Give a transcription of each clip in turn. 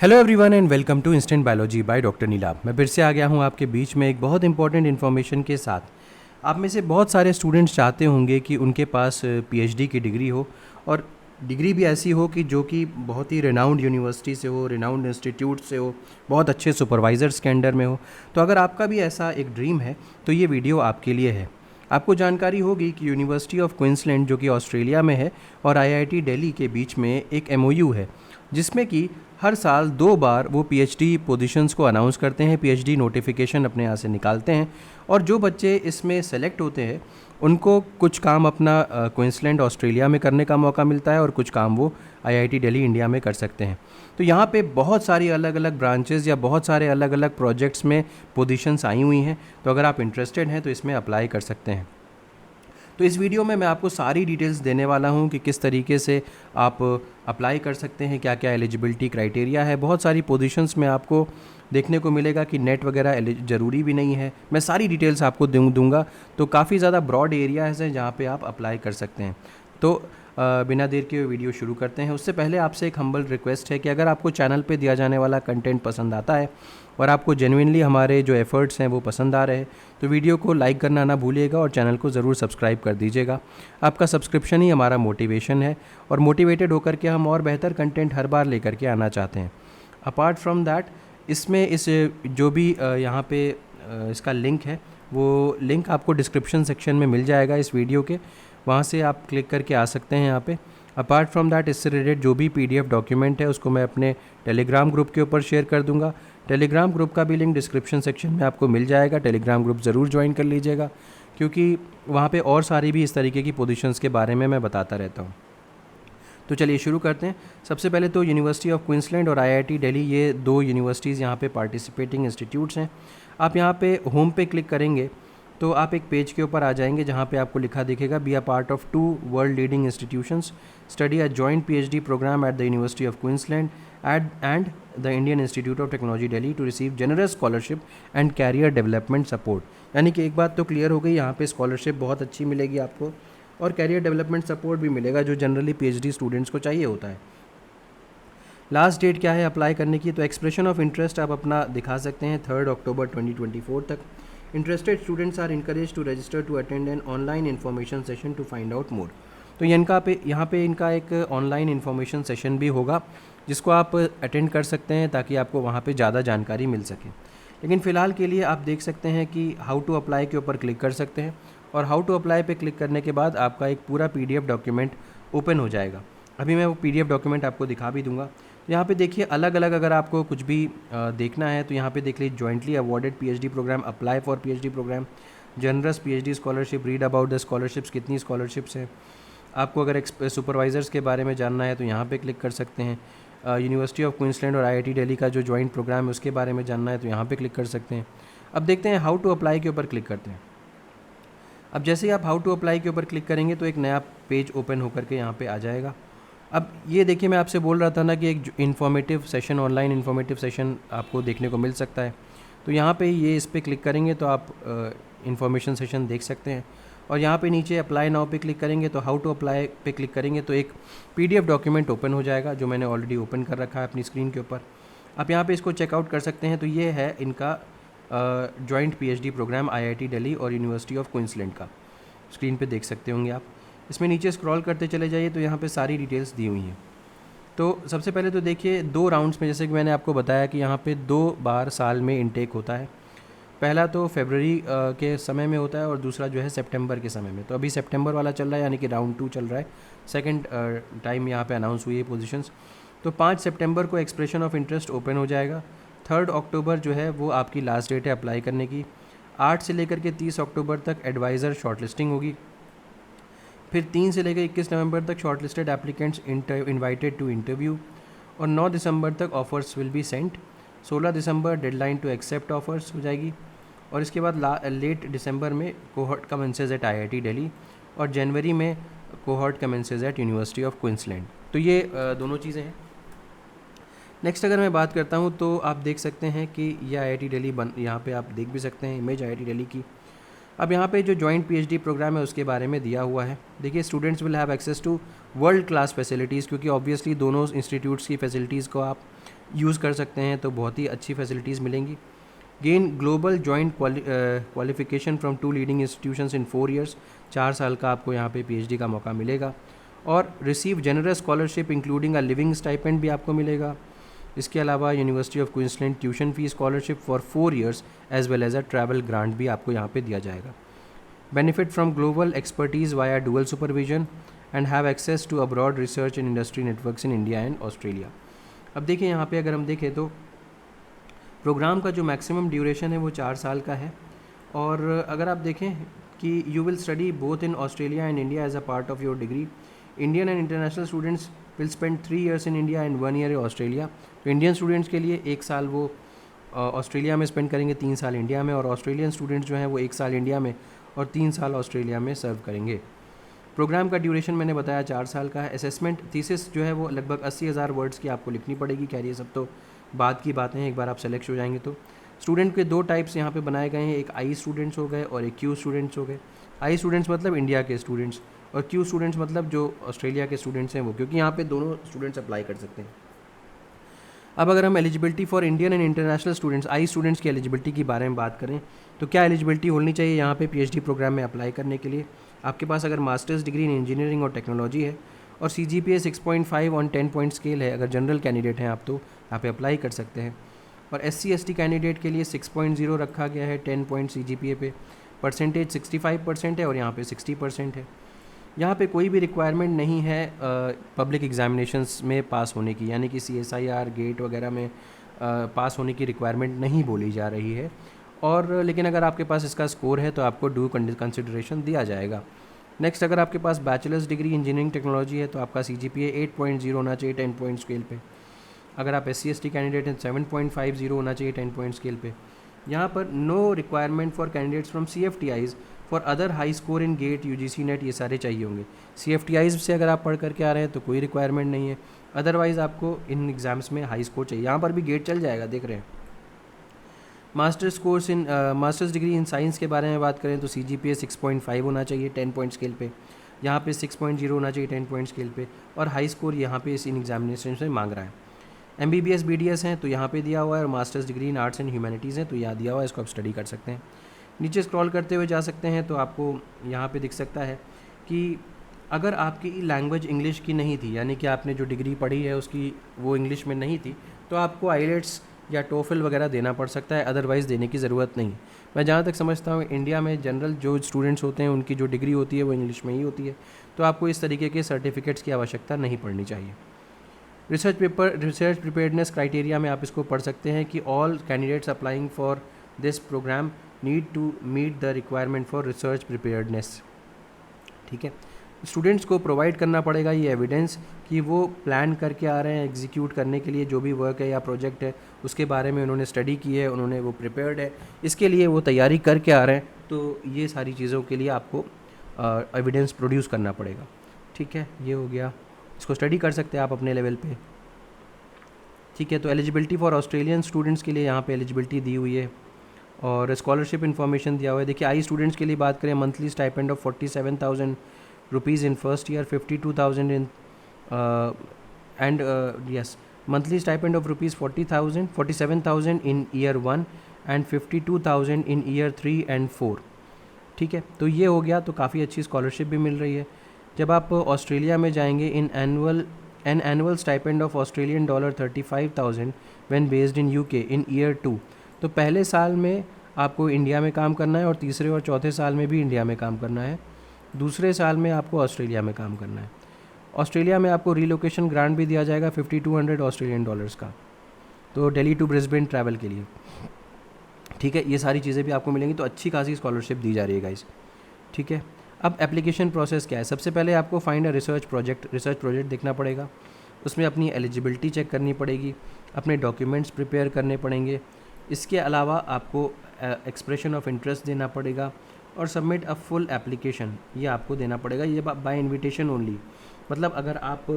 Hello everyone and welcome to instant biology by doctor Neelabh. मैं फिर से आ गया हूँ आपके बीच में एक बहुत इंपॉर्टेंट इन्फॉर्मेशन के साथ। आप में से बहुत सारे स्टूडेंट्स चाहते होंगे कि उनके पास पीएचडी की डिग्री हो, और डिग्री भी ऐसी हो कि जो कि बहुत ही रिनाउंड यूनिवर्सिटी से हो, रिनाउंड इंस्टीट्यूट से हो, बहुत अच्छे सुपरवाइजर्स के अंडर में हो। तो अगर आपका भी ऐसा एक ड्रीम है तो ये वीडियो आपके लिए है। आपको जानकारी होगी कि यूनिवर्सिटी ऑफ क्वींसलैंड जो कि ऑस्ट्रेलिया में है और आईआईटी दिल्ली के बीच में एक एमओयू है, जिसमें कि हर साल 2 बार वो पीएचडी पोजीशंस को अनाउंस करते हैं, पीएचडी नोटिफिकेशन अपने यहाँ से निकालते हैं। और जो बच्चे इसमें सेलेक्ट होते हैं उनको कुछ काम अपना क्वींसलैंड ऑस्ट्रेलिया में करने का मौका मिलता है और कुछ काम वो आईआईटी दिल्ली इंडिया में कर सकते हैं। तो यहाँ पे बहुत सारी अलग अलग ब्रांचेस या बहुत सारे अलग अलग प्रोजेक्ट्स में पोजीशंस आई हुई हैं। तो अगर आप इंटरेस्टेड हैं तो इसमें अप्लाई कर सकते हैं। तो इस वीडियो में मैं आपको सारी डिटेल्स देने वाला हूं कि किस तरीके से आप अप्लाई कर सकते हैं, क्या क्या एलिजिबिलिटी क्राइटेरिया है। बहुत सारी पोजीशंस में आपको देखने को मिलेगा कि नेट वगैरह ज़रूरी भी नहीं है। मैं सारी डिटेल्स आपको दूंगा। तो काफ़ी ज़्यादा ब्रॉड एरियाज़ हैं जहाँ पे आप अप्लाई कर सकते हैं। तो बिना देर के वीडियो शुरू करते हैं। उससे पहले आपसे एक हम्बल रिक्वेस्ट है कि अगर आपको चैनल पे दिया जाने वाला कंटेंट पसंद आता है और आपको जेन्युइनली हमारे जो एफ़र्ट्स हैं वो पसंद आ रहे हैं तो वीडियो को लाइक करना ना भूलिएगा और चैनल को ज़रूर सब्सक्राइब कर दीजिएगा। आपका सब्सक्रिप्शन ही हमारा मोटिवेशन है और मोटिवेटेड होकर के हम और बेहतर कंटेंट हर बार लेकर के आना चाहते हैं। अपार्ट फ्रॉम दैट, इसमें इस जो भी यहाँ पे इसका लिंक है वो लिंक आपको डिस्क्रिप्शन सेक्शन में मिल जाएगा इस वीडियो के, वहाँ से आप क्लिक करके आ सकते हैं यहाँ पे। अपार्ट फ्रॉम दैट, इससे रिलेटेड जो भी पीडीएफ डॉक्यूमेंट है उसको मैं अपने टेलीग्राम ग्रुप के ऊपर शेयर कर दूंगा। टेलीग्राम ग्रुप का भी लिंक डिस्क्रिप्शन सेक्शन में आपको मिल जाएगा। टेलीग्राम ग्रुप ज़रूर ज्वाइन कर लीजिएगा क्योंकि वहाँ पे और सारी भी इस तरीके की पोजीशंस के बारे में मैं बताता रहता हूँ। तो चलिए शुरू करते हैं। सबसे पहले तो यूनिवर्सिटी ऑफ क्वींसलैंड और आईआईटी दिल्ली, ये 2 यूनिवर्सिटीज़ यहाँ पे पार्टिसिपेटिंग इंस्टीट्यूट्स हैं। आप यहाँ पे होम पे क्लिक करेंगे तो आप एक पेज के ऊपर आ जाएंगे जहाँ पे आपको लिखा दिखेगा be a part of 2 world leading institutions, study a joint PhD programme at the University of Queensland and the Indian Institute of Technology Delhi to receive generous scholarship and career development support. यानी कि एक बात तो clear हो गई, यहाँ पे scholarship बहुत अच्छी मिलेगी आपको और कैरियर डेवलपमेंट सपोर्ट भी मिलेगा जो जनरली पीएचडी स्टूडेंट्स को चाहिए होता है। लास्ट डेट क्या है अप्लाई करने की? तो एक्सप्रेशन ऑफ इंटरेस्ट आप अपना दिखा सकते हैं 3 अक्टूबर 2024 तक। Interested students are encourage to register to attend an online information session to find out more. तो यहाँ पे इनका एक ऑनलाइन इन्फॉर्मेशन सेशन भी होगा जिसको आप अटेंड कर सकते हैं ताकि आपको वहाँ पे ज़्यादा जानकारी मिल सके। लेकिन फ़िलहाल के लिए आप देख सकते हैं कि हाउ टू अप्लाई के ऊपर क्लिक कर सकते हैं और हाउ टू अप्लाई पे क्लिक करने के बाद आपका एक पूरा पीडीएफ डॉक्यूमेंट ओपन हो जाएगा। अभी मैं वो पीडीएफ डॉक्यूमेंट आपको दिखा भी दूंगा। यहाँ पे देखिए अलग अलग अगर आपको कुछ भी देखना है तो यहाँ पे देख लीजिए jointly awarded PhD programme, apply for PhD programme, generous PhD scholarship, read about the scholarships, कितनी स्कॉलरशिप्स हैं। आपको अगर सुपरवाइजर्स के बारे में जानना है तो यहाँ पे क्लिक कर सकते हैं। यूनिवर्सिटी ऑफ क्वींसलैंड और आईआईटी दिल्ली का जो जॉइंट प्रोग्राम है उसके बारे में जानना है तो यहाँ पे क्लिक कर सकते हैं। अब देखते हैं हाउ टू अप्लाई के ऊपर क्लिक करते हैं। अब जैसे ही आप हाउ टू अप्लाई के ऊपर क्लिक करेंगे तो एक नया पेज ओपन होकर के यहाँ पे आ जाएगा। अब ये देखिए, मैं आपसे बोल रहा था ना कि एक informative session, online informative session आपको देखने को मिल सकता है। तो यहाँ पे ये इस पर क्लिक करेंगे तो आप इन्फॉर्मेशन सेशन देख सकते हैं और यहाँ पे नीचे अप्लाई नाउ पे क्लिक करेंगे तो हाउ टू अप्लाई पे क्लिक करेंगे तो एक पीडीएफ डॉक्यूमेंट ओपन हो जाएगा जो मैंने ऑलरेडी ओपन कर रखा है अपनी स्क्रीन के ऊपर। आप यहाँ पे इसको चेकआउट कर सकते हैं। तो ये है इनका joint PhD programme IIT Delhi और यूनिवर्सिटी ऑफ क्वींसलैंड का, स्क्रीन पे देख सकते होंगे आप। इसमें नीचे स्क्रॉल करते चले जाइए तो यहाँ पे सारी डिटेल्स दी हुई हैं। तो सबसे पहले तो देखिए 2 राउंड्स में, जैसे कि मैंने आपको बताया कि यहाँ पे 2 बार साल में इनटेक होता है। पहला तो फरवरी के समय में होता है और दूसरा जो है सितंबर के समय में। तो अभी सितंबर वाला चल रहा है यानी कि राउंड 2 चल रहा है। सेकेंड टाइम यहाँ पे अनाउंस हुई है पोजीशंस। तो 5 सितंबर को एक्सप्रेशन ऑफ इंटरेस्ट ओपन हो जाएगा। 3 अक्टूबर जो है वो आपकी लास्ट डेट है अप्लाई करने की। 8 से लेकर के 30 अक्टूबर तक एडवाइज़र शॉर्टलिस्टिंग होगी। फिर 3 से लेकर 21 नवंबर तक shortlisted applicants invited to interview और 9 दिसंबर तक ऑफर्स विल बी सेंट। 16 दिसंबर डेडलाइन टू एक्सेप्ट ऑफर्स हो जाएगी और इसके बाद लेट दिसंबर में cohort commences at IIT Delhi और जनवरी में cohort commences at university of Queensland. तो ये दोनों चीज़ें हैं। नेक्स्ट अगर मैं बात करता हूँ तो आप देख सकते हैं कि ये आईआईटी दिल्ली यहाँ पे आप देख भी सकते हैं इमेज आईआईटी दिल्ली की। अब यहाँ पे जो जॉइंट पीएचडी प्रोग्राम है उसके बारे में दिया हुआ है। देखिए, students will have access to world class facilities, क्योंकि ऑब्वियसली दोनों इंस्टीट्यूट्स की फैसिलिटीज़ को आप यूज़ कर सकते हैं, तो बहुत ही अच्छी फैसिलिटीज़ मिलेंगी। Gain global joint qualification from 2 leading institutions in 4 years, 4 साल का आपको यहाँ पे पीएचडी का मौका मिलेगा। और receive generous scholarship including a living stipend भी आपको मिलेगा। इसके अलावा university of Queensland tuition fee scholarship for 4 years as well as a travel grant भी आपको यहाँ पे दिया जाएगा। Benefit from global expertise via dual supervision and have access to abroad research and industry networks in India and Australia. अब देखिए यहाँ पे अगर हम देखें तो प्रोग्राम का जो मैक्सिमम ड्यूरेशन है वो 4 साल का है। और अगर आप देखें कि you will study both in Australia and India as a part of your degree. Indian and international students will spend 3 years in India and 1 year in Australia. तो इंडियन स्टूडेंट्स के लिए 1 साल वो ऑस्ट्रेलिया में स्पेंड करेंगे, 3 साल India में, और ऑस्ट्रेलियन स्टूडेंट्स जो हैं वो 1 साल इंडिया में और 3 साल ऑस्ट्रेलिया में सर्व करेंगे। प्रोग्राम का ड्यूरेशन मैंने बताया 4 साल का है। असेसमेंट थीसिस जो है वो लगभग 80,000 वर्ड्स की आपको लिखनी पड़ेगी। खैर ये सब तो बाद की बातें हैं, एक बार आप सेलेक्ट हो जाएंगे तो। स्टूडेंट के 2 टाइप्स यहाँ पे बनाए गए हैं, एक आई स्टूडेंट्स हो गए और एक क्यू स्टूडेंट्स हो गए। आई स्टूडेंट्स मतलब इंडिया के स्टूडेंट्स, और क्यू स्टूडेंट्स मतलब जो ऑस्ट्रेलिया के स्टूडेंट्स हैं वो, क्योंकि यहाँ पे दोनों स्टूडेंट्स अप्लाई कर सकते हैं। अब अगर हम eligibility for Indian and international students, I students की एलिजिबिलिटी के बारे में बात करें तो क्या एलिजिबिलिटी होनी चाहिए यहाँ पे पीएचडी प्रोग्राम में अप्लाई करने के लिए। आपके पास अगर मास्टर्स डिग्री इन इंजीनियरिंग और टेक्नोलॉजी है और CGPA 6.5 ऑन 10 पॉइंट स्केल है, अगर जनरल कैंडिडेट हैं आप तो यहाँ पे अप्लाई कर सकते हैं। और SC/ST कैंडिडेट के लिए 6.0 रखा गया है 10 पॉइंट CGPA पे। परसेंटेज 65% है और यहाँ पे 60% है। यहाँ पे कोई भी रिक्वायरमेंट नहीं है पब्लिक एग्जामिनेशंस में पास होने की, यानी कि CSIR गेट वगैरह में पास होने की रिक्वायरमेंट नहीं बोली जा रही है। और लेकिन अगर आपके पास इसका स्कोर है तो आपको ड्यू कंसिडरेशन दिया जाएगा। नेक्स्ट, अगर आपके पास बैचलर्स डिग्री इंजीनियरिंग टेक्नोलॉजी है तो आपका CGPA 8.0 होना चाहिए 10 पॉइंट स्केल पे। अगर आप SC/ST कैंडिडेट हैं 7.50 होना चाहिए 10 पॉइंट स्केल पे। यहाँ पर no requirement for candidates from CFTIs for other high score in GATE UGC NET, ये सारे चाहिए होंगे। CFTIs से अगर आप पढ़ करके आ रहे हैं तो कोई रिक्वायरमेंट नहीं है, अदरवाइज़ आपको इन एग्ज़ाम्स में हाई स्कोर चाहिए। यहाँ पर भी गेट चल जाएगा, देख रहे हैं। Masters course in masters degree in science के बारे में बात करें तो CGPA 6.5 होना चाहिए 10 पॉइंट स्केल पे। यहाँ पे 6.0 होना चाहिए 10 पॉइंट स्केल पे, और हाई स्कोर यहाँ पे इन एग्जामिनेशन में मांग रहा है। MBBS BDS हैं तो यहाँ पे दिया हुआ है, और masters degree in arts and humanities हैं तो यहाँ दिया हुआ है, इसको आप स्टडी कर सकते हैं। नीचे स्क्रॉल करते हुए जा सकते हैं तो आपको यहाँ पे दिख सकता है कि अगर आपकी लैंग्वेज इंग्लिश की नहीं थी, यानी कि आपने जो डिग्री पढ़ी है उसकी वो इंग्लिश में नहीं थी, तो आपको IELTS या TOEFL वगैरह देना पड़ सकता है, अदरवाइज़ देने की ज़रूरत नहीं। मैं जहाँ तक समझता हूँ इंडिया में जनरल जो स्टूडेंट्स होते हैं उनकी जो डिग्री होती है वो इंग्लिश में ही होती है, तो आपको इस तरीके के सर्टिफिकेट्स की आवश्यकता नहीं पड़नी चाहिए। रिसर्च प्रिपेयर्डनेस क्राइटेरिया में आप इसको पढ़ सकते हैं कि all candidates applying for this program need to meet the requirement for research preparedness. ठीक है, स्टूडेंट्स को प्रोवाइड करना पड़ेगा ये एविडेंस कि वो प्लान करके आ रहे हैं एग्जीक्यूट करने के लिए, जो भी वर्क है या प्रोजेक्ट है उसके बारे में उन्होंने स्टडी की है, उन्होंने वो प्रिपेयर्ड है, इसके लिए वो तैयारी करके आ रहे हैं। तो ये सारी चीज़ों के लिए आपको एविडेंस प्रोड्यूस करना पड़ेगा। ठीक है, ये हो गया, इसको स्टडी कर सकते हैं आप अपने लेवल पे। ठीक है, तो एलिजिबिलिटी फॉर ऑस्ट्रेलियन स्टूडेंट्स के लिए यहाँ पे एलिजिबिलिटी दी हुई है, और स्कॉलरशिप इन्फॉर्मेशन दिया हुआ है। देखिए, आई स्टूडेंट्स के लिए बात करें, monthly stipend of 47,000 rupees in first year, 52,000 in and yes monthly stipend of rupees 47,000 in year 1 and 52,000 in year 3 and 4। ठीक है, तो ये हो गया, तो काफ़ी अच्छी स्कॉलरशिप भी मिल रही है। जब आप ऑस्ट्रेलिया में जाएंगे, an annual stipend of Australian dollar 35,000 when based in UK in year 2। तो पहले साल में आपको इंडिया में काम करना है और तीसरे और चौथे साल में भी इंडिया में काम करना है, दूसरे साल में आपको ऑस्ट्रेलिया में काम करना है। ऑस्ट्रेलिया में आपको रिलोकेशन ग्रांट भी दिया जाएगा 5200 ऑस्ट्रेलियन डॉलर्स का, तो दिल्ली टू ब्रिस्बेन ट्रैवल के लिए। ठीक है, ये सारी चीज़ें भी आपको मिलेंगी, तो अच्छी खासी स्कॉलरशिप दी जा रही है गाइस। ठीक है, अब एप्लीकेशन प्रोसेस क्या है। सबसे पहले आपको फाइंड अ रिसर्च प्रोजेक्ट देखना पड़ेगा, उसमें अपनी एलिजिबिलिटी चेक करनी पड़ेगी, अपने डॉक्यूमेंट्स प्रिपेयर करने पड़ेंगे। इसके अलावा आपको एक्सप्रेशन ऑफ इंटरेस्ट देना पड़ेगा और सबमिट अ फुल एप्लीकेशन, ये आपको देना पड़ेगा। ये बाय इनविटेशन ओनली, मतलब अगर आप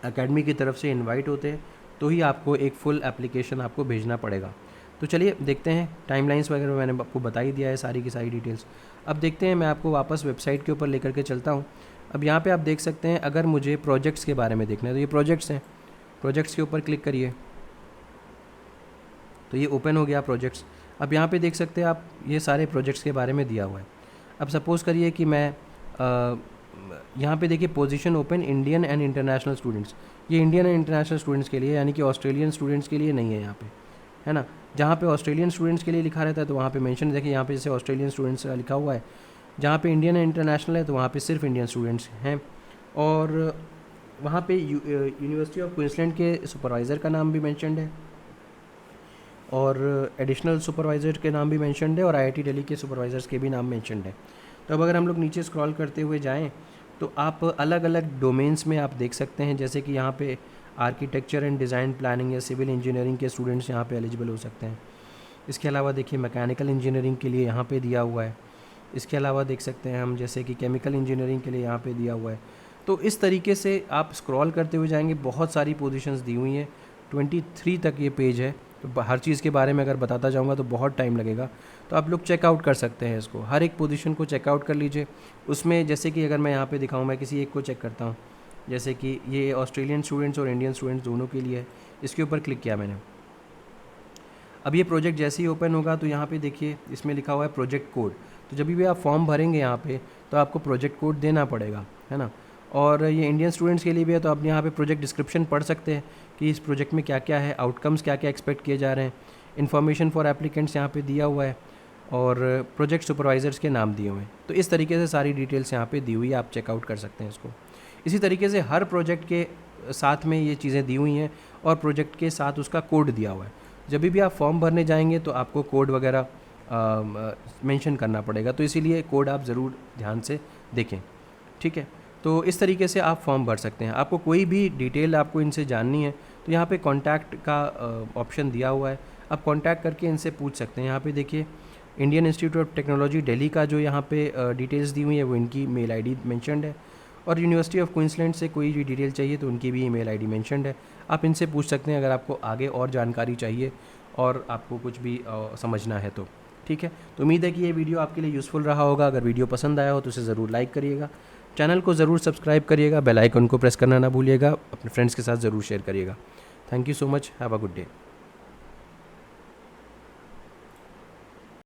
एकेडमी की तरफ से इनवाइट होते हैं तो ही आपको एक फुल एप्लीकेशन आपको भेजना पड़ेगा। तो चलिए देखते हैं, टाइमलाइंस वगैरह मैंने आपको बता ही दिया है सारी की सारी डिटेल्स। अब देखते हैं, मैं आपको वापस वेबसाइट के ऊपर लेकर के चलता हूँ। अब यहाँ पे आप देख सकते हैं, अगर मुझे प्रोजेक्ट्स के बारे में देखना है तो ये प्रोजेक्ट्स हैं, प्रोजेक्ट्स के ऊपर क्लिक करिए तो ये ओपन हो गया प्रोजेक्ट्स। अब यहाँ पे देख सकते हैं आप ये सारे प्रोजेक्ट्स के बारे में दिया हुआ है। अब सपोज़ करिए कि मैं यहाँ पे देखिए position open Indian and international students, ये इंडियन एंड इंटरनेशनल स्टूडेंट्स के लिए, यानी कि ऑस्ट्रेलियन स्टूडेंट्स के लिए नहीं है यहाँ पे, है ना। जहाँ पे ऑस्ट्रेलियन स्टूडेंट्स के लिए लिखा रहता है तो वहाँ पे मेंशन, देखिए यहाँ पे जैसे ऑस्ट्रेलियन स्टूडेंट्स लिखा हुआ है, जहाँ पे इंडियन एंड इंटरनेशनल है तो वहाँ पे सिर्फ इंडियन स्टूडेंट्स हैं। और वहाँ पे यूनिवर्सिटी ऑफ क्वींसलैंड के सुपरवाइज़र का नाम भी मेंशनड है और एडिशनल सुपरवाइज़र के नाम भी मेंशनड है और आईआईटी दिल्ली के सुपरवाइज़र्स के भी नाम मेंशनड है। तो अब अगर हम लोग नीचे स्क्रॉल करते हुए जाएं तो आप अलग अलग डोमेन्स में आप देख सकते हैं, जैसे कि यहाँ पे आर्किटेक्चर एंड डिज़ाइन प्लानिंग या सिविल इंजीनियरिंग के स्टूडेंट्स यहाँ पे एलिजिबल हो सकते हैं। इसके अलावा देखिए मैकेनिकल इंजीनियरिंग के लिए यहाँ पे दिया हुआ है। इसके अलावा देख सकते हैं हम जैसे कि केमिकल इंजीनियरिंग के लिए यहाँ पे दिया हुआ है। तो इस तरीके से आप स्क्रॉल करते हुए जाएंगे, बहुत सारी पोजीशंस दी हुई हैं, 23 तक ये पेज है। तो हर चीज़ के बारे में अगर बताता जाऊँगा तो बहुत टाइम लगेगा, तो आप लोग चेकआउट कर सकते हैं इसको, हर एक पोजीशन को चेकआउट कर लीजिए। उसमें जैसे कि अगर मैं यहाँ पे दिखाऊँ, मैं किसी एक को चेक करता हूँ, जैसे कि ये ऑस्ट्रेलियन स्टूडेंट्स और इंडियन स्टूडेंट्स दोनों के लिए है, इसके ऊपर क्लिक किया मैंने। अब ये प्रोजेक्ट जैसे ही ओपन होगा तो यहाँ पे देखिए इसमें लिखा हुआ है प्रोजेक्ट कोड। तो जब भी आप फॉर्म भरेंगे यहाँ पे तो आपको प्रोजेक्ट कोड देना पड़ेगा, है ना। और ये इंडियन स्टूडेंट्स के लिए भी है, तो आप यहाँ पे प्रोजेक्ट डिस्क्रिप्शन पढ़ सकते हैं कि इस प्रोजेक्ट में क्या क्या है, आउटकम्स क्या क्या एक्सपेक्ट किए जा रहे हैं, इन्फॉर्मेशन फॉर एप्लीकेंट्स यहाँ पे दिया हुआ है और प्रोजेक्ट सुपरवाइज़र्स के नाम दिए हुए हैं। तो इस तरीके से सारी डिटेल्स यहाँ पे दी हुई है, आप चेकआउट कर सकते हैं इसको। इसी तरीके से हर प्रोजेक्ट के साथ में ये चीज़ें दी हुई हैं और प्रोजेक्ट के साथ उसका कोड दिया हुआ है। जब भी आप फॉर्म भरने जाएंगे तो आपको कोड वगैरह मेंशन करना पड़ेगा, तो इसीलिए कोड आप ज़रूर ध्यान से देखें, ठीक है। तो इस तरीके से आप फॉर्म भर सकते हैं। आपको कोई भी डिटेल आपको इनसे जाननी है तो यहाँ पे कांटेक्ट का ऑप्शन दिया हुआ है, आप कांटेक्ट करके इनसे पूछ सकते हैं। यहाँ पे देखिए Indian Institute of Technology Delhi का जो यहाँ पे डिटेल्स दी हुई है वो इनकी मेल आईडी मेंशनड है, और यूनिवर्सिटी ऑफ क्वींसलैंड से कोई भी डिटेल चाहिए तो उनकी भी ईमेल आईडी मेंशनड है। आप इनसे पूछ सकते हैं अगर आपको आगे और जानकारी चाहिए और आपको कुछ भी समझना है तो, ठीक है। तो उम्मीद है कि ये वीडियो आपके लिए यूज़फुल रहा होगा। अगर वीडियो पसंद आया हो तो उसे ज़रूर लाइक करिएगा, चैनल को ज़रूर सब्सक्राइब करिएगा, बेल आइकन को प्रेस करना ना भूलिएगा, अपने फ्रेंड्स के साथ ज़रूर शेयर करिएगा। Thank you so much, have a good day.